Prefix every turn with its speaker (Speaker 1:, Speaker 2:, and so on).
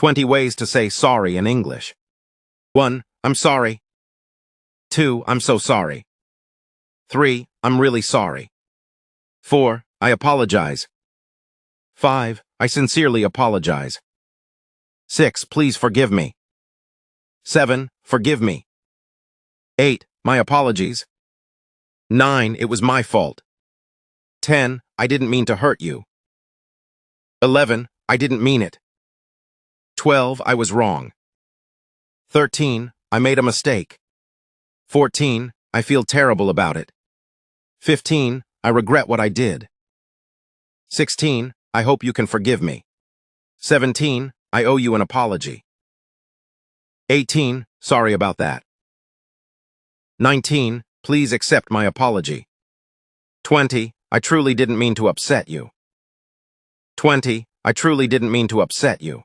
Speaker 1: 20 ways to say sorry in English. 1. I'm sorry. 2. I'm so sorry. 3. I'm really sorry. 4. I apologize. 5. I sincerely apologize. 6. Please forgive me. 7. Forgive me. 8. My apologies. 9. It was my fault. 10. I didn't mean to hurt you. 11. I didn't mean it. 12. I was wrong. 13. I made a mistake. 14. I feel terrible about it. 15. I regret what I did. 16. I hope you can forgive me. 17. I owe you an apology. 18. Sorry about that. 19. Please accept my apology. 20. I truly didn't mean to upset you. 20. I truly didn't mean to upset you.